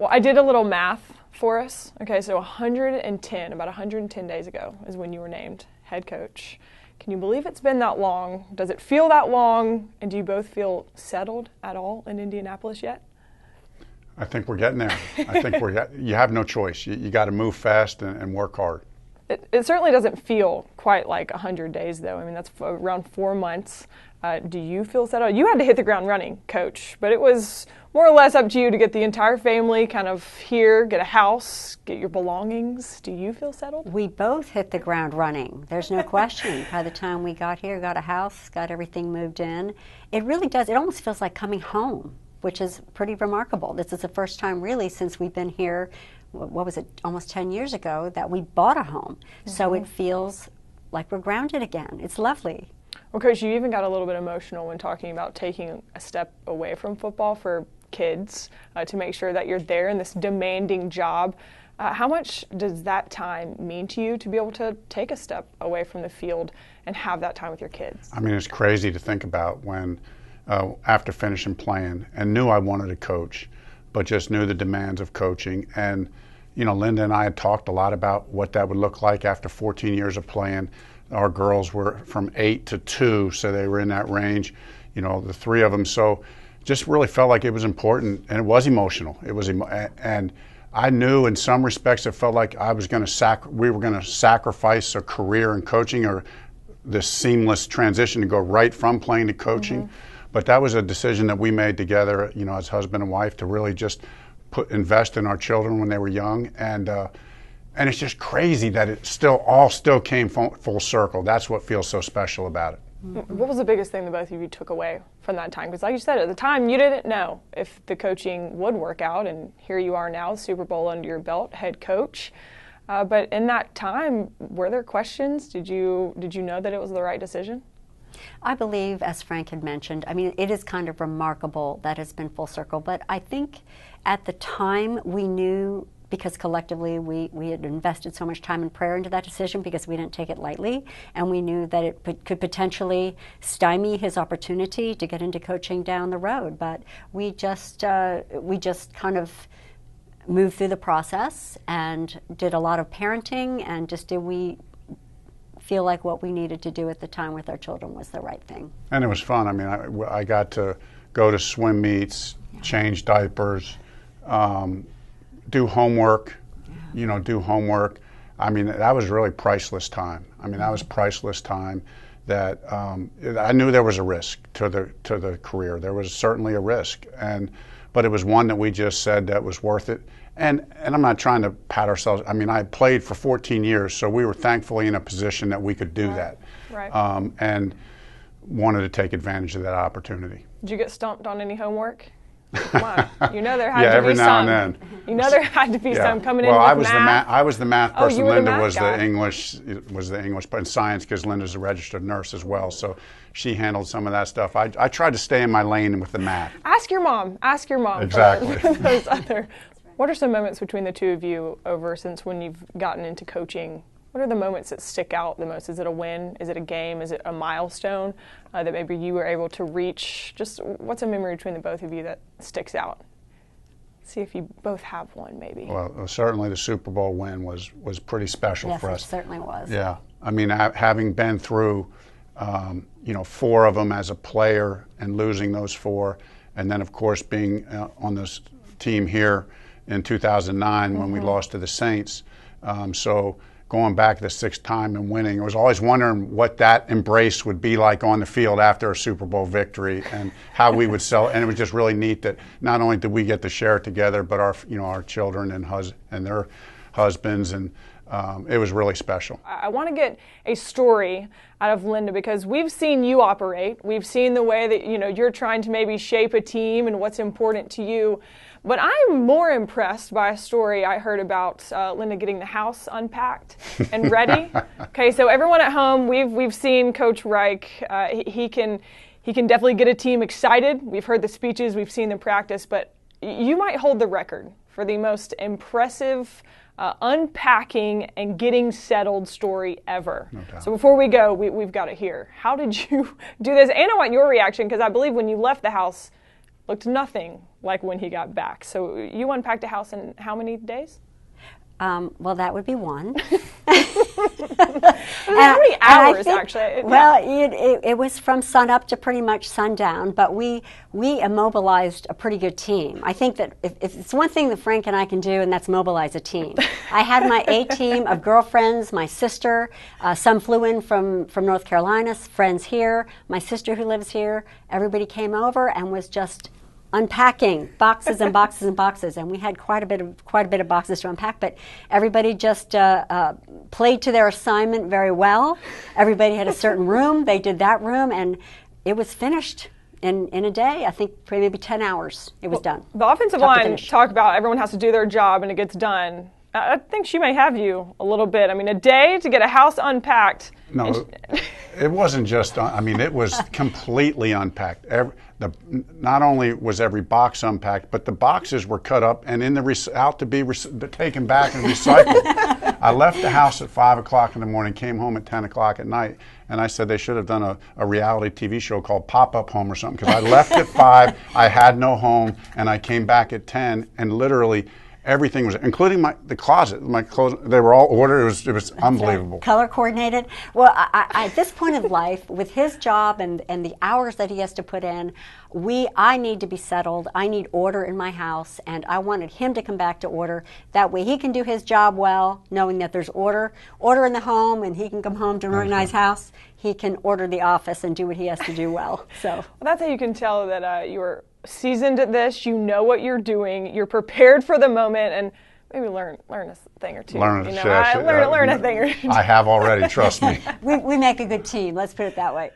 Well, I did a little math for us. Okay, so about 110 days ago is when you were named head coach. Can you believe it's been that long? Does it feel that long? And do you both feel settled at all in Indianapolis yet? I think we're getting there. I think you have no choice. You got to move fast and work hard. It certainly doesn't feel quite like 100 days, though. I mean, that's around 4 months. Do you feel settled? You had to hit the ground running, Coach, but it was more or less up to you to get the entire family kind of here, get a house, get your belongings. Do you feel settled? We both hit the ground running. There's no question. By the time we got here, got a house, got everything moved in, it really does. It almost feels like coming home, which is pretty remarkable. This is the first time really since we've been here, what was it, almost 10 years ago, that we bought a home. Mm-hmm. So it feels like we're grounded again. It's lovely. Well, Coach, you even got a little bit emotional when talking about taking a step away from football for kids to make sure that you're there in this demanding job. How much does that time mean to you to be able to take a step away from the field and have that time with your kids? I mean, it's crazy to think about when after finishing playing and knew I wanted to coach, but just knew the demands of coaching. And, you know, Linda and I had talked a lot about what that would look like after 14 years of playing. Our girls were from 8 to 2, so they were in that range, you know, the three of them. So just really felt like it was important, and it was emotional. And I knew in some respects it felt like we were going to sacrifice a career in coaching or this seamless transition to go right from playing to coaching. Mm-hmm. But that was a decision that we made together, you know, as husband and wife, to really just invest in our children when they were young. And it's just crazy that it still came full circle. That's what feels so special about it. What was the biggest thing that both of you took away from that time? Because like you said, at the time, you didn't know if the coaching would work out, and here you are now, Super Bowl under your belt, head coach. But in that time, were there questions? Did you know that it was the right decision? I believe, as Frank had mentioned, I mean, it is kind of remarkable that it's been full circle, but I think at the time we knew, because collectively we had invested so much time and prayer into that decision because we didn't take it lightly, and we knew that it could potentially stymie his opportunity to get into coaching down the road. But we just kind of moved through the process and did a lot of parenting, and just did we feel like what we needed to do at the time with our children was the right thing. And it was fun. I mean, I got to go to swim meets, change diapers, do homework, do homework. I mean, that was really priceless time. I mean, that was priceless time that I knew there was a risk to the career. There was certainly a risk, but it was one that we just said that was worth it. And I'm not trying to pat ourselves. I mean, I played for 14 years, so we were thankfully in a position that we could do that. Right. And wanted to take advantage of that opportunity. Did you get stumped on any homework? Come on. You know there had yeah, to every be now some. and then. You know there had to be some coming in with I was the math person. You were Linda the math was guy. the English, but in science, because Linda's a registered nurse as well, so she handled some of that stuff. I tried to stay in my lane with the math. Ask your mom. Ask your mom. Exactly. For those other. What are some moments between the two of you since when you've gotten into coaching? What are the moments that stick out the most? Is it a win? Is it a game? Is it a milestone that maybe you were able to reach? Just what's a memory between the both of you that sticks out? See if you both have one, maybe. Well, certainly the Super Bowl win was pretty special for us. Yes, it certainly was. Yeah. I mean, having been through, 4 of them as a player and losing those 4, and then, of course, being on this team here in 2009 when we lost to the Saints. So going back the 6th time and winning, I was always wondering what that embrace would be like on the field after a Super Bowl victory and how we would sell. And it was just really neat that not only did we get to share it together, but our children and their husbands, and it was really special. I want to get a story out of Linda, because we've seen you operate. We've seen the way that you're trying to maybe shape a team and what's important to you. But I'm more impressed by a story I heard about Linda getting the house unpacked and ready. Okay, so everyone at home, we've seen Coach Reich. He can definitely get a team excited. We've heard the speeches, we've seen them practice, but you might hold the record for the most impressive unpacking and getting settled story ever. No doubt. So before we go, we've got to hear, how did you do this? And I want your reaction, because I believe when you left the house, looked nothing like when he got back. So you unpacked a house in how many days? Well, that would be one. How many hours, actually? Well, it was from sun up to pretty much sundown, but we immobilized a pretty good team. I think that if it's one thing that Frank and I can do, and that's mobilize a team. I had my A team of girlfriends, my sister, some flew in from North Carolina, friends here, my sister who lives here. Everybody came over and was just unpacking boxes and boxes and boxes, and we had quite a bit of boxes to unpack. But everybody just played to their assignment very well. Everybody had a certain room; they did that room, and it was finished in a day. I think maybe 10 hours. It was done. The offensive line talk about everyone has to do their job and it gets done. I think she may have you a little bit. I mean, a day to get a house unpacked. No, it wasn't just. I mean, it was completely unpacked. Not only was every box unpacked, but the boxes were cut up and out to be taken back and recycled. I left the house at 5 o'clock in the morning, came home at 10 o'clock at night, and I said they should have done a reality TV show called Pop-Up Home or something, because I left at 5, I had no home, and I came back at 10, and literally everything was, including the closet, my clothes, they were all ordered. It was unbelievable. Right. Color coordinated. Well, I, at this point of life, with his job and the hours that he has to put in, I need to be settled. I need order in my house, and I wanted him to come back to order. That way he can do his job well, knowing that there's order in the home, and he can come home to an organized house. He can order the office and do what he has to do well. So that's how you can tell that you were seasoned at this. You know what you're doing. You're prepared for the moment, and maybe learn a thing or two. Learn a thing or two. I have already. Trust me. We make a good team. Let's put it that way.